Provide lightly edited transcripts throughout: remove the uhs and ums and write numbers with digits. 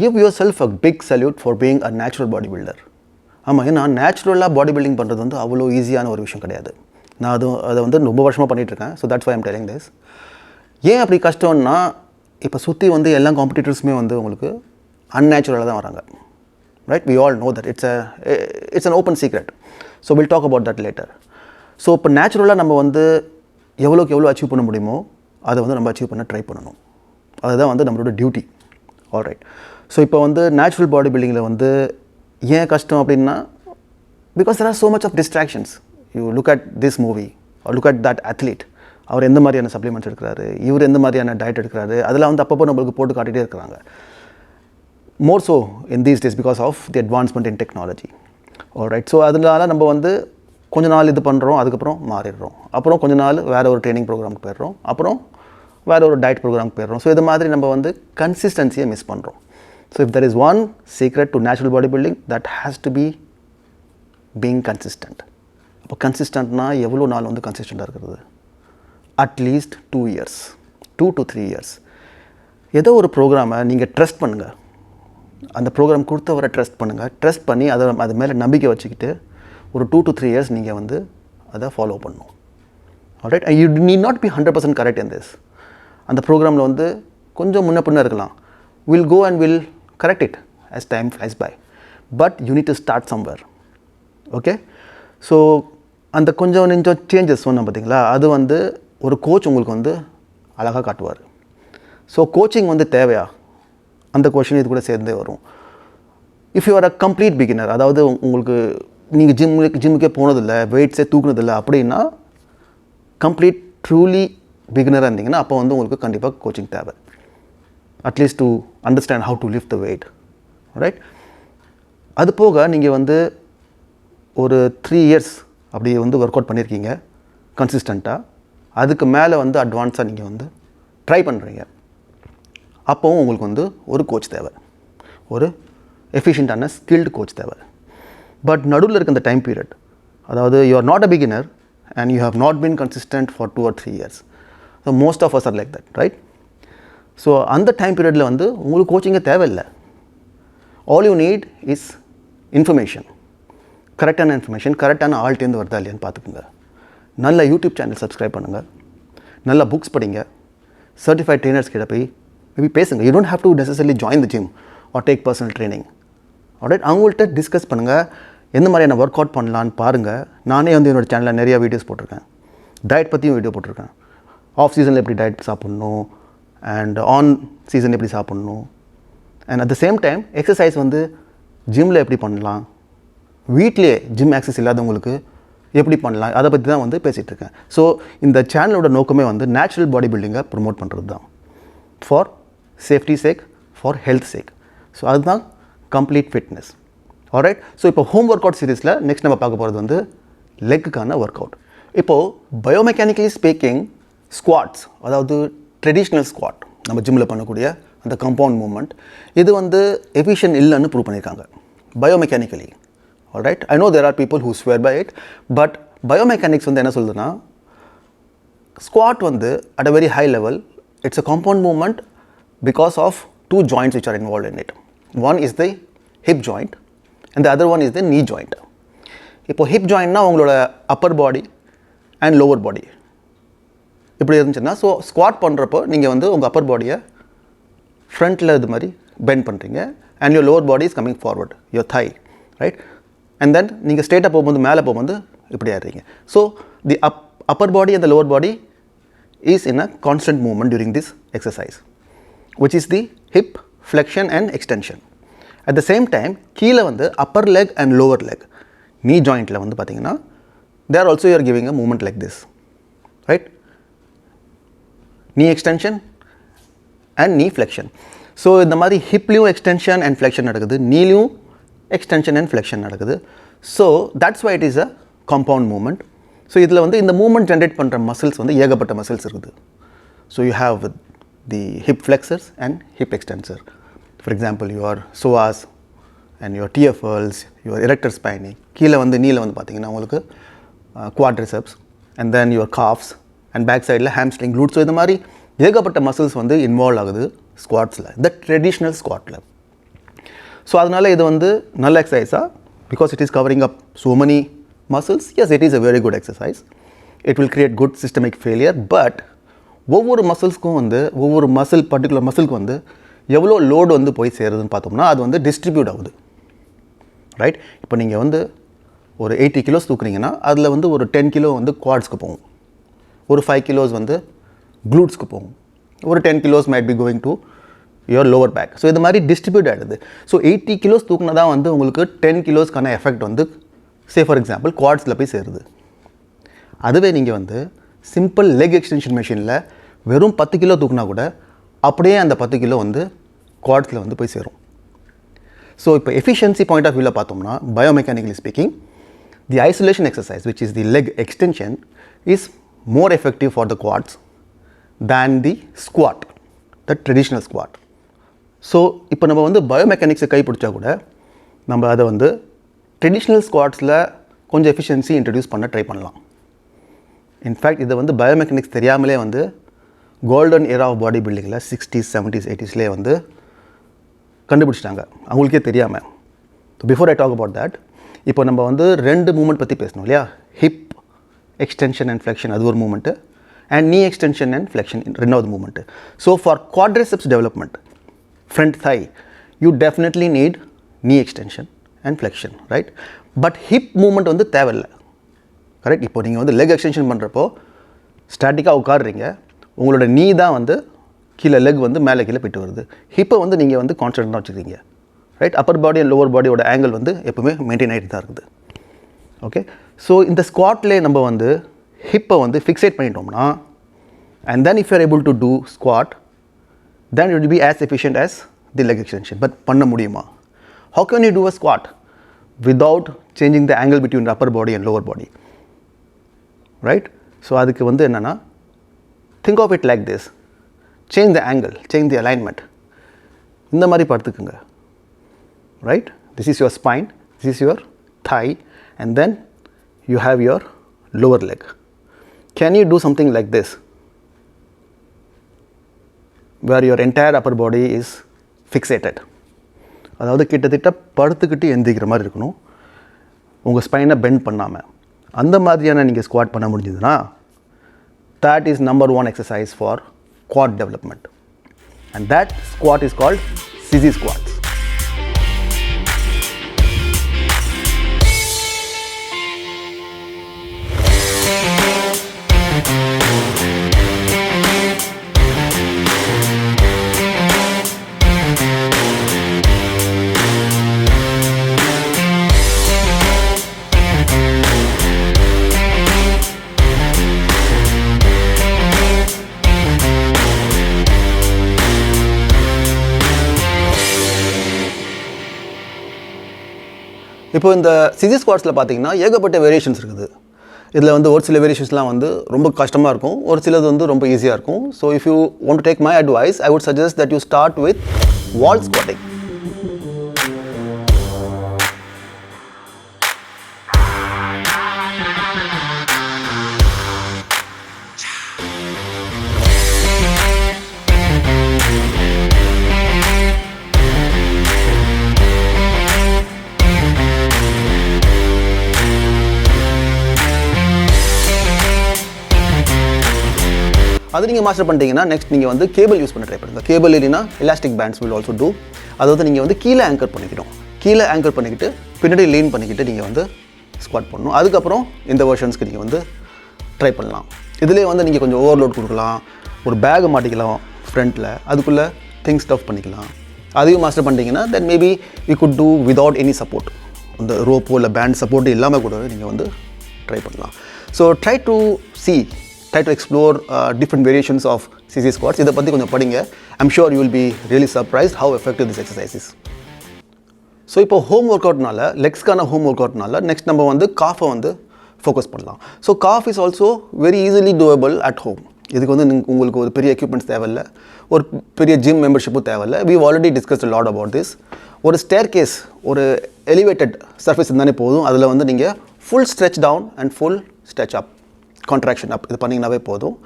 give yourself a big salute for being a natural bodybuilder. ஆமாம், ஏன்னா நேச்சுரலாக body building பண்ணுறது வந்து அவ்வளோ ஈஸியான ஒரு விஷயம் கிடையாது. நான் அதை வந்து ரொம்ப வருஷமாக பண்ணிகிட்ருக்கேன். So that's why I'm telling this. ஏன் அப்படி கஷ்டம்னா, இப்போ சுற்றி வந்து எல்லா காம்படிட்டர்ஸுமே வந்து உங்களுக்கு அன்நேச்சுரலாக தான் வராங்க. Right, we all know that it's an open secret. So we'll talk about that later. So இப்போ நேச்சுரலாக நம்ம வந்து எவ்வளோக்கு எவ்வளோ அச்சீவ் பண்ண முடியுமோ அதை வந்து நம்ம அச்சீவ் பண்ண ட்ரை பண்ணணும். அதுதான் வந்து நம்மளோட டியூட்டி. ஆல்ரைட். ஸோ இப்போ வந்து நேச்சுரல் பாடி பில்டிங்கில் வந்து ஏன் கஷ்டம் அப்படின்னா, because there are so much of distractions. You look at this movie or look at that athlete. அவர் எந்த மாதிரியான சப்ளிமெண்ட்ஸ் எடுக்கிறாரு, இவர் எந்த மாதிரியான டயட் எடுக்கிறாரு, அதெல்லாம் வந்து அப்பப்போ நம்மளுக்கு போட்டு காட்டிகிட்டே இருக்கிறாங்க. More so in these days because of the advancement in technology. Alright. So அதனால நம்ம வந்து கொஞ்ச நாள் இது பண்ணுறோம், அதுக்கப்புறம் மாறிடுறோம். அப்புறம் கொஞ்ச நாள் வேறு ஒரு ட்ரைனிங் ப்ரோக்ராமுக்கு போயிடுறோம், அப்புறம் வேறு ஒரு டயட் ப்ரோக்ராமுக்கு போயிடுறோம். ஸோ இது மாதிரி நம்ம வந்து கன்சிஸ்டன்சியை மிஸ் பண்ணுறோம். So if there is one secret to natural body building, that has to be being consistent. அப்போ கன்சிஸ்டன்ட்னா எவ்வளோ நாள் வந்து கன்சிஸ்டண்ட்டாக இருக்கிறது? At least 2 years, 2 to 3 years. ஏதோ ஒரு ப்ரோக்ராமை நீங்கள் ட்ரஸ்ட் பண்ணுங்கள். அந்த ப்ரோக்ராம் கொடுத்தவரை ட்ரஸ்ட் பண்ணுங்கள். ட்ரஸ்ட் பண்ணி அது மேலே நம்பிக்கை வச்சுக்கிட்டு ஒரு 2 to 3 years நீங்கள் வந்து அதை ஃபாலோ பண்ணணும். Alright. You need not be 100% correct in this. அந்த ப்ரோக்ராமில் வந்து கொஞ்சம் முன்ன பின்ன இருக்கலாம். Will go and will correct it as time flies by. But you need to start somewhere. Okay. So அந்த கொஞ்சம் சேஞ்சஸ் சொன்னோம் பார்த்தீங்களா, அது வந்து ஒரு கோச் உங்களுக்கு வந்து அழகாக காட்டுவார். ஸோ கோச்சிங் வந்து தேவையா? அந்த கொஷின் இது கூட சேர்ந்தே வரும். If you are a complete beginner, அதாவது உங்களுக்கு நீங்கள் ஜிம்முக்கே போனதில்லை, வெயிட்ஸே தூக்குனதில்லை அப்படின்னா, கம்ப்ளீட் ட்ரூலி பிகினராக இருந்தீங்கன்னா அப்போ வந்து உங்களுக்கு கண்டிப்பாக கோச்சிங் தேவை. At least to understand how to lift the weight. Right. அது போக நீங்கள் வந்து ஒரு 3 years அப்படி வந்து ஒர்க் அவுட் பண்ணியிருக்கீங்க கன்சிஸ்டண்ட்டாக, அதுக்கு மேலே வந்து அட்வான்ஸாக நீங்கள் வந்து ட்ரை பண்ணுறீங்க. அப்போவும் உங்களுக்கு வந்து ஒரு கோச் தேவை, ஒரு எஃபிஷியண்ட்டான ஸ்கில்டு கோச் தேவை. பட் நடுவில் இருக்க அந்த டைம் பீரியட், அதாவது you are not a beginner and you have not been consistent for 2 or 3 years. So most of us are like that, right? So அந்த டைம் பீரியடில் வந்து உங்களுக்கு கோச்சிங்கே தேவையில்லை. All you need is information. கரெக்டான information கரெக்டான ஆள்கிட்டேருந்து வருதா இல்லையான்னு பார்த்துக்குங்க. நல்ல யூடியூப் சேனல் சப்ஸ்கிரைப் பண்ணுங்கள், நல்ல புக்ஸ் படிங்க, சர்டிஃபைட் ட்ரெயினர்ஸ் கிட்ட போய் மேபி பேசுங்க. You don't have to necessarily join the gym or take personal training. Alright. அவங்கள்ட்ட டிஸ்கஸ் பண்ணுங்கள், எந்த மாதிரியான ஒர்க் அவுட் பண்ணலான்னு பாருங்கள். நானே வந்து என்னோடய சேனலில் நிறையா வீடியோஸ் போட்டிருக்கேன். டயட் பற்றியும் வீடியோ போட்டிருக்கேன். ஆஃப் சீசனில் எப்படி டயட் சாப்பிட்ணும் அண்ட் ஆன் சீசன் எப்படி சாப்பிட்ணும், and at the same time exercise வந்து ஜிம்மில் எப்படி பண்ணலாம், வீட்டிலே ஜிம் ஆக்சஸ் இல்லாதவங்களுக்கு எப்படி பண்ணலாம், அதை பற்றி தான் வந்து பேசிகிட்ருக்கேன். ஸோ இந்த சேனலோட நோக்கமே வந்து நேச்சுரல் பாடி பில்டிங்கை ப்ரொமோட் பண்ணுறது தான், for safety check, for health check. So அதுதான் கம்ப்ளீட் ஃபிட்னஸ். ஆல்ரைட். ஸோ இப்போ ஹோம் ஒர்க் அவுட் சீரீஸில் நெக்ஸ்ட் நம்ம பார்க்க போகிறது வந்து லெக்குக்கான ஒர்க் அவுட். இப்போது பயோமெக்கானிக்கலி ஸ்பீக்கிங் ஸ்குவாட்ஸ், அதாவது ட்ரெடிஷ்னல் ஸ்குவாட், நம்ம ஜிம்மில் பண்ணக்கூடிய அந்த கம்பவுண்ட் மூவ்மெண்ட், இது வந்து எஃபிஷியன்ட் இல்லைன்னு ப்ரூவ் பண்ணியிருக்காங்க biomechanically. Alright. I know there are people who swear by it, but biomechanics வந்து என்ன சொல்லுதுன்னா, ஸ்குவாட் வந்து at a very high level it's a compound movement because of 2 joints which are involved in it. One is the hip joint and the other one is the knee joint. இப்போ hip ஜாயின்ட்னா உங்களோட upper body and lower body இப்படி இருந்துச்சுன்னா, so squad பண்ணுறப்போ நீங்கள் வந்து உங்கள் அப்பர் பாடியை ஃப்ரண்ட்டில் இது மாதிரி பெண்ட் பண்ணுறீங்க and your lower body is coming forward, your thigh, right? And then நீங்கள் ஸ்ட்ரெயிட்டாக போகும்போது மேலே போகும்போது இப்படி ஆடுறீங்க. So the upper body and the lower body is in a constant movement during this exercise, which is the hip flexion and extension. At the same time, கீழே வந்து upper leg and lower leg, knee jointல வந்து பார்த்தீங்கன்னா, there also you are giving a movement like this, right? Knee extension and knee flexion. So இந்த மாதிரி ஹிப்லையும் extension and flexion நடக்குது, knee-லையும் extension and flexion நடக்குது. So that's why it is a compound movement. So இதில் வந்து இந்த movement generate பண்ணுற muscles வந்து ஏகப்பட்ட மசில்ஸ் இருக்குது. So you have the hip flexors and hip extensor. For example, your psoas and your TFLs, your erector spinae. கீழே வந்து நீல வந்து பார்த்தீங்கன்னா உங்களுக்கு quadriceps and then your calves and back sideல hamstring, glutes. So இந்த மாதிரி ஏகப்பட்ட மசில்ஸ் வந்து இன்வால்வ் ஆகுது ஸ்குவாட்ஸில், த ட்ரெடிஷ்னல் ஸ்குவாட்டில். ஸோ அதனால் இது வந்து நல்ல எக்ஸசைஸாக because it is covering up so many muscles. Yes, it is a very good exercise. It will create good systemic failure, but ஒவ்வொரு மசில்ஸ்க்கும் வந்து ஒவ்வொரு பர்டிகுலர் மசிலுக்கு வந்து எவ்வளோ லோடு வந்து போய் சேருதுன்னு பார்த்தோம்னா அது வந்து டிஸ்ட்ரிபியூட் ஆகுது, ரைட்? இப்போ நீங்கள் வந்து ஒரு 80 கிலோஸ் தூக்குறீங்கன்னா அதில் வந்து ஒரு 10 கிலோ வந்து குவாட்ஸ்க்கு போகும், ஒரு 5 கிலோஸ் வந்து க்ளூட்ஸ்க்கு போகும், ஒரு 10 kilos might be going to your lower back. So இது மாதிரி டிஸ்ட்ரிபியூட் ஆகிடுது. ஸோ 80 கிலோஸ் தூக்குனா தான் வந்து உங்களுக்கு 10 கிலோஸ்க்கான எஃபெக்ட் வந்து சே ஃபார் எக்ஸாம்பிள் குவாட்ஸில் போய் சேருது. அதுவே நீங்கள் வந்து சிம்பிள் லெக் எக்ஸ்டென்ஷன் மிஷினில் வெறும் 10 கிலோ தூக்குனா கூட அப்படியே அந்த 10 கிலோ வந்து குவாட்ஸில் வந்து போய் சேரும். ஸோ இப்போ எஃபிஷியன்சி பாயிண்ட் ஆஃப் வியூவில் பார்த்தோம்னா biomechanically speaking the isolation exercise which is the leg extension is more effective for the quads than the squat, the traditional squat. So இப்போ நம்ம வந்து பயோமெக்கானிக்ஸை கைப்பிடிச்சா கூட நம்ம அதை வந்து ட்ரெடிஷ்னல் ஸ்குவாட்ஸில் கொஞ்சம் எஃபிஷியன்சி இன்ட்ரடியூஸ் பண்ண ட்ரை பண்ணலாம். இன்ஃபேக்ட் இதை வந்து பயோமெக்கானிக்ஸ் தெரியாமலே வந்து கோல்டன் ஏரா ஆஃப் பாடி பில்டிங்கில் 60s 70s 80sலேயே வந்து கண்டுபிடிச்சிட்டாங்க அவங்களுக்கே தெரியாமல். So before I talk about that, இப்போ நம்ம வந்து 2 மூமெண்ட் பற்றி பேசணும் இல்லையா? ஹிப் எக்ஸ்டென்ஷன் அண்ட் ஃப்ளெக்ஷன் அது ஒரு movement, and knee extension and flexion ரெண்டாவது movement. So for quadriceps development, front thigh, you definitely need knee extension and flexion, right? But hip movement வந்து தேவையில்லை, கரெக்ட்? இப்போ நீங்கள் வந்து லெக் எக்ஸ்டென்ஷன் பண்ணுறப்போ ஸ்டாட்டிக்காக உட்காடுறீங்க, உங்களோட நீ தான் வந்து கீழே லெக் வந்து மேலே கீழே போய்ட்டு வருது. ஹிப்பை வந்து நீங்கள் வந்து கான்ஸ்டன்ட்டாக வச்சுக்கிறீங்க, right? Upper body and lower பாடியோட ஆங்கிள் வந்து எப்பவுமே மெயின்டைன் ஆகிட்டு தான் இருக்குது. ஓகே, ஸோ இந்த ஸ்குவாட்லேயே நம்ம வந்து ஹிப்பை வந்து ஃபிக்ஸேட் பண்ணிட்டோம்னா, and then if you are able to do squat, then it will be as efficient as the leg extension. But பண்ண முடியுமா? How can you do a squat without changing the angle between the upper body and lower body, right? So அதுக்கு வந்து என்னன்னா, think of it like this, change the angle, change the alignment, இந்த மாதிரி படுத்துக்குங்க, right? This is your spine, this is your thigh, and then you have your lower leg. Can you do something like this where your entire upper body is fixated? அதாவது கிட்டத்தட்ட படுத்துக்கிட்டு எந்திரிக்கிற மாதிரி இருக்கணும், உங்கள் ஸ்பைனை bend பண்ணாமல். அந்த மாதிரியான நீங்கள் ஸ்குவாட் பண்ண முடிஞ்சதுன்னா that is number 1 exercise for quad development, and that squat is called CZ squats. இப்போ இந்த சிசி ஸ்குவாட்ஸில் பார்த்தீங்கன்னா ஏகப்பட்ட வேரியேஷன்ஸ் இருக்குது. இதில் வந்து ஒரு சில வேரியேஷன்ஸ்லாம் வந்து ரொம்ப கஷ்டமாக இருக்கும், ஒரு சிலது வந்து ரொம்ப ஈஸியாக இருக்கும். So if you want to take my advice, I would suggest that you start with wall squatting. அது நீங்கள் மாஸ்டர் பண்ணிட்டீங்கன்னா நெக்ஸ்ட் நீங்கள் வந்து கேபிள் யூஸ் பண்ண ட்ரை பண்ணுங்கள். கேபிள் இல்லைன்னா elastic bands will also do. அதாவது நீங்கள் வந்து கீழே ஆங்கர் பண்ணிக்கிட்டோம், கீழே ஆங்கர் பண்ணிக்கிட்டு பின்னாடி லீன் பண்ணிக்கிட்டு நீங்கள் வந்து ஸ்குவாட் பண்ணணும். அதுக்கப்புறம் இந்த வெர்ஷன்ஸ்க்கு நீங்கள் வந்து ட்ரை பண்ணலாம். இதிலே வந்து நீங்கள் கொஞ்சம் ஓவர்லோட் கொடுக்கலாம், ஒரு பேக் மாட்டிக்கலாம் ஃப்ரண்ட்டில், அதுக்குள்ளே திங்ஸ் ஸ்டஃப் பண்ணிக்கலாம். அதையும் மாஸ்டர் பண்ணிட்டீங்கன்னா then maybe we could do without any support, இந்த ரோப்போ இல்லை பேண்ட் சப்போர்ட் இல்லாமல் கூட நீங்கள் வந்து ட்ரை பண்ணலாம். So try to explore different variations of CC squats. இதை பற்றி கொஞ்சம் படிங்க. I'm sure you will be really surprised how effective this exercise is. So இப்போ ஹோம் ஒர்க் அவுட்னால, லெக்ஸ்க்கான ஹோம் ஒர்க் அவுட்னால நெக்ஸ்ட் நம்ம வந்து காஃபை வந்து ஃபோக்கஸ் பண்ணலாம். So calf is also very easily doable at home. இதுக்கு வந்து உங்களுக்கு ஒரு பெரிய எக்யூப்மெண்ட்ஸ் தேவையில்லை, ஒரு பெரிய ஜிம் மெம்பர்ஷிப்பும் தேவையில்லை. we already discussed a lot about this. ஒரு ஸ்டேர் கேஸ், ஒரு எலிவேட்டட் சர்ஃபேஸ் இருந்தானே போதும், அதில் வந்து நீங்கள் full stretch down and full stretch up, contraction up இது பண்ணிங்கனாவே போதும்.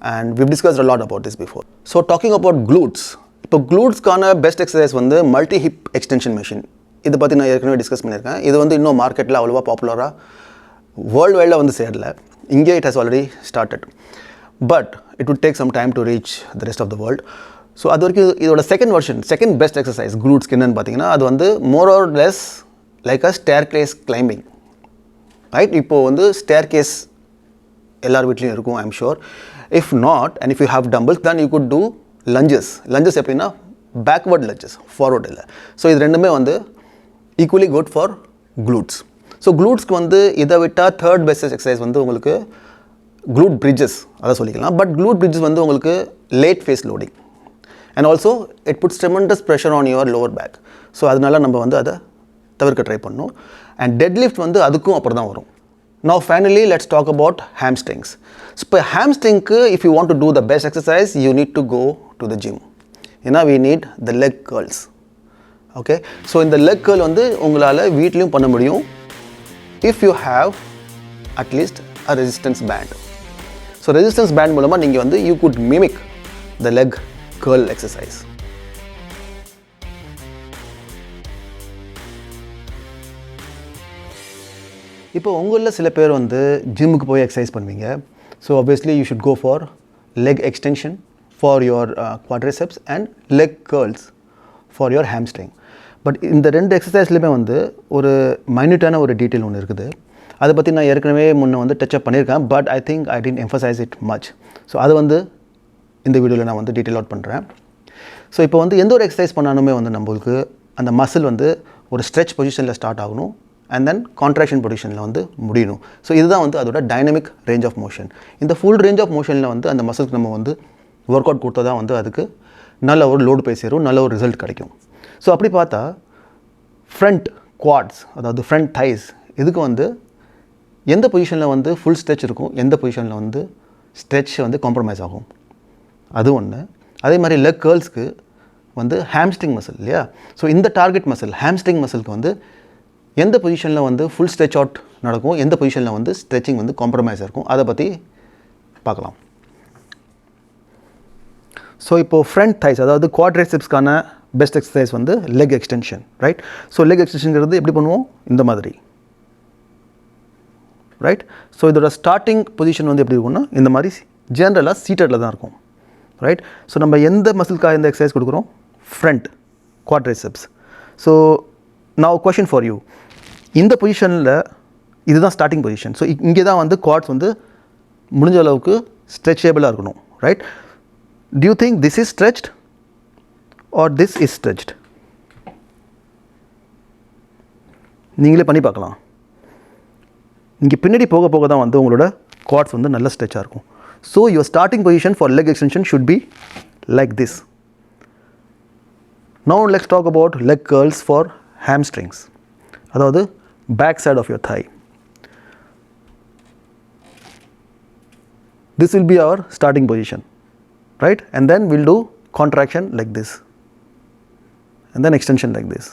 and we've discussed a lot about this before. So talking about glutes, இப்போ glutesக்கான பெஸ்ட் எக்ஸசைஸ் வந்து மல்டி ஹிப் எக்ஸ்டென்ஷன் மெஷின். இதை பற்றி நான் ஏற்கனவே டிஸ்கஸ் பண்ணியிருக்கேன். இது வந்து இன்னும் மார்க்கெட்டில் அவ்வளோவா பாப்புலராக வேர்ல்டு வைடில் வந்து சேரல. இங்கே it has already started, but it would take some time to reach the rest of the world. So அது வரைக்கும் இதோட செகண்ட் பெஸ்ட் எக்ஸசைஸ் glutesக்கு என்னென்னு பார்த்தீங்கன்னா, அது வந்து more or less like a staircase climbing, right? இப்போது வந்து ஸ்டேர்கேஸ் எல்லார் வீட்லேயும் இருக்கும், I'm sure. If not and if you have dumbbells then you could do lunges. lunges எப்படின்னா பேக்வர்ட் lunges, ஃபார்வர்ட் இல்லை. ஸோ இது ரெண்டுமே வந்து equally good for glutes. So glutesக்கு வந்து இதை விட்டால் தேர்ட் பெஸ்ட் எக்ஸசைஸ் வந்து உங்களுக்கு glute bridges, அதை சொல்லிக்கலாம். பட் glute bridges வந்து உங்களுக்கு late phase loading and also it puts tremendous pressure on your lower back. So அதனால நம்ம வந்து அதை தவிர்க்க ட்ரை பண்ணணும். அண்ட் டெட் லிஃப்ட் வந்து அதுக்கும் அப்புறம் தான் வரும். Now finally let's talk about hamstrings. So இப்போ hamstringக்கு if you want to do the best exercise you need to go to the gym. ஏன்னா we need the leg curls. Okay, so இந்த leg curl வந்து உங்களால் வீட்லேயும் பண்ண முடியும் if you have at least a resistance band. So resistance band மூலமாக நீங்கள் வந்து you could mimic the leg curl exercise. இப்போ உங்களில் சில பேர் வந்து ஜிம்முக்கு போய் எக்ஸசைஸ் பண்ணுவீங்க. So obviously you should go for leg extension for your quadriceps and leg curls for your hamstring. But இந்த ரெண்டு எக்ஸசைஸ்லையுமே வந்து ஒரு மைன்யூட்டான ஒரு டீட்டெயில் ஒன்று இருக்குது. அதை பற்றி நான் ஏற்கனவே முன்னே வந்து டச் அப் பண்ணியிருக்கேன், but I think I didn't emphasize it much. So அது வந்து இந்த வீடியோவில் நான் வந்து டீட்டெயில் அவுட் பண்ணுறேன். ஸோ இப்போ வந்து எந்த ஒரு எக்ஸசைஸ் பண்ணாலுமே வந்து நம்மளுக்கு அந்த மசில் வந்து ஒரு ஸ்ட்ரெச் பொசிஷனில் ஸ்டார்ட் ஆகணும் அண்ட் தென் கான்ட்ராக்ஷன் பொசிஷனில் வந்து முடியணும். ஸோ இதுதான் வந்து அதோட டைனமிக் ரேஞ்ச் ஆஃப் மோஷன். இந்த ஃபுல் ரேஞ்ச் ஆஃப் மோஷனில் வந்து அந்த மசில்க்கு நம்ம வந்து ஒர்க் அவுட் கொடுத்தா தான் வந்து அதுக்கு நல்ல ஒரு லோடு போய் சேரும், நல்ல ஒரு ரிசல்ட் கிடைக்கும். ஸோ அப்படி பார்த்தா ஃப்ரண்ட் குவாட்ஸ், அதாவது ஃப்ரண்ட் தைஸ், இதுக்கு வந்து எந்த பொசிஷனில் வந்து ஃபுல் ஸ்ட்ரெச் இருக்கும், எந்த பொசிஷனில் வந்து ஸ்ட்ரெச் வந்து காம்ப்ரமைஸ் ஆகும், அது ஒன்று. அதே மாதிரி லெக் கேர்ள்ஸ்க்கு வந்து ஹாம்ஸ்ட்ரிங் மசில் இல்லையா? ஸோ இந்த டார்கெட் மசில் ஹாம்ஸ்ட்ரிங் மசிலுக்கு வந்து எந்த பொசிஷனில் வந்து ஃபுல் ஸ்ட்ரெச் அவுட் நடக்கும், எந்த பொசிஷனில் வந்து ஸ்ட்ரெச்சிங் வந்து காம்ப்ரமைஸ் இருக்கும், அதை பற்றி பார்க்கலாம். ஸோ இப்போது ஃப்ரண்ட் தைஸ், அதாவது குவாட்ரைசெப்ஸ்க்கான பெஸ்ட் எக்ஸசைஸ் வந்து leg extension, right? So leg எக்ஸ்டென்ஷன்ங்கிறது எப்படி பண்ணுவோம், இந்த மாதிரி, ரைட்? ஸோ இதோட ஸ்டார்டிங் பொசிஷன் வந்து எப்படி இருக்கும்னா இந்த மாதிரி ஜென்ரலாக சீட்டடில் தான் இருக்கும், ரைட்? ஸோ நம்ம எந்த மசிலுக்காக இந்த எக்ஸசைஸ் கொடுக்குறோம், ஃப்ரண்ட் குவாட்ரைசெப்ஸ். ஸோ நான் கொஷின் ஃபார் யூ, இந்த பொசிஷனில் இதுதான் ஸ்டார்டிங் பொசிஷன். ஸோ இங்கே தான் வந்து குவாட்ஸ் வந்து முடிஞ்ச அளவுக்கு ஸ்ட்ரெச்சேபிளாக இருக்கணும், right? Do you think this is stretched or this is stretched? நீங்களே பண்ணி பார்க்கலாம். இங்கே பின்னாடி போக போக தான் வந்து உங்களோட குவாட்ஸ் வந்து நல்ல ஸ்ட்ரெச்சாக இருக்கும். So your starting position for leg extension should be like this. Now let's talk about leg curls for hamstrings, அதாவது back side of your thigh. This will be our starting position, right? And then we'll do contraction like this and then extension like this.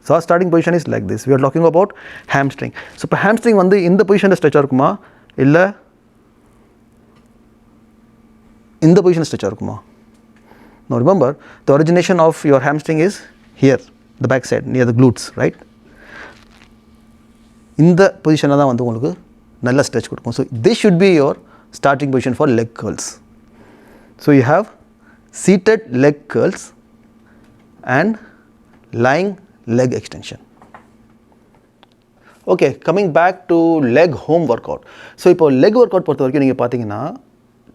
So our starting position is like this. We are talking about hamstring. So இப்போ hamstring வந்து இந்த பொசிஷனில் ஸ்ட்ரெச்சாக இருக்குமா இல்லை இந்த position ஸ்ட்ரெச்சாக இருக்குமா? Now remember, the origination of your hamstring is here, the back side near the glutes, right? இந்த பொசிஷனில் தான் வந்து உங்களுக்கு நல்ல ஸ்ட்ரெச் கொடுக்கும். So this should be your starting position for leg curls. So you have seated leg curls and lying leg extension. Okay, coming back to leg home workout. So இப்போ leg workout பொறுத்த வரைக்கும் நீங்கள் பார்த்தீங்கன்னா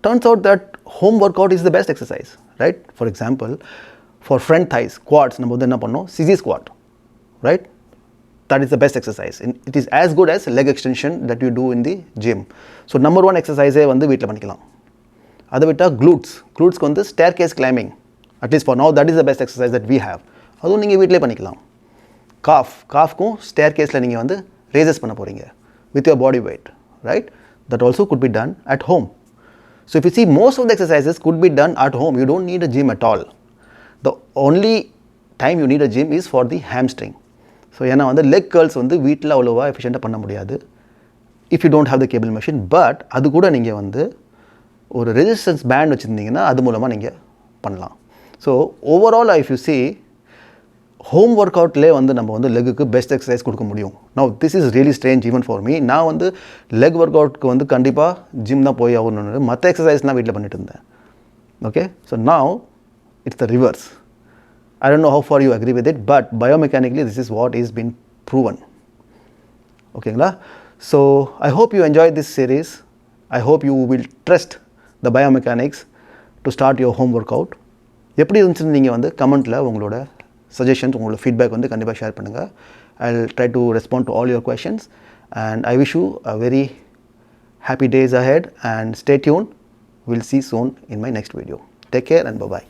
turns out that home workout is the best exercise, right? For example, for front thighs, quads, நம்ம வந்து என்ன பண்ணோம், CZ squat, right? That is the best exercise. It is as good as leg extension that you do in the gym. So number one exercise வந்து வீட்டில் பண்ணிக்கலாம். அதை விட்டால் glutesக்கு வந்து staircase climbing, at least for now that is the best exercise that we have. அதுவும் நீங்கள் வீட்டிலே பண்ணிக்கலாம். காஃப்க்கும் staircaseல நீங்கள் வந்து raises பண்ண போகிறீங்க with your body weight, right? That also could be done at home. So if you see, most of the exercises could be done at home. You don't need a gym at all. The only time you need a gym is for the hamstring. So ஏன்னா வந்து leg girls வந்து வீட்டில் அவ்வளோவா எஃபிஷியண்ட்டாக பண்ண முடியாது if you don't have the cable machine. But அது கூட நீங்கள் வந்து ஒரு ரெசிஸ்டன்ஸ் பேண்ட் வச்சுருந்தீங்கன்னா அது மூலமாக நீங்கள் பண்ணலாம். So overall if you see home work அவுட்லேயே வந்து நம்ம வந்து லெக்குக்கு பெஸ்ட் எக்ஸசைஸ் கொடுக்க முடியும். Now this is really strange even for me. நான் வந்து லெக் ஒர்க் அவுட்க்கு வந்து கண்டிப்பாக ஜிம் தான் போய் ஆகணும்னு மற்ற எக்ஸசைஸ்லாம் வீட்டில் பண்ணிட்டு இருந்தேன். Okay, so now it's the reverse. I don't know how far you agree with it, but biomechanically this is what is been proven. ஓகேங்களா? So I hope you enjoyed this series. I hope you will trust the biomechanics to start your home workout. எப்படி இருந்துச்சுன்னு நீங்கள் வந்து கமெண்ட்டில் உங்களோட suggestions, உங்களோட feedback வந்து கண்டிப்பாக ஷேர் பண்ணுங்கள். I'll try to respond to all your questions, and I wish you a very happy days ahead, and stay tuned. We'll see soon in my next video. Take care and bye-bye.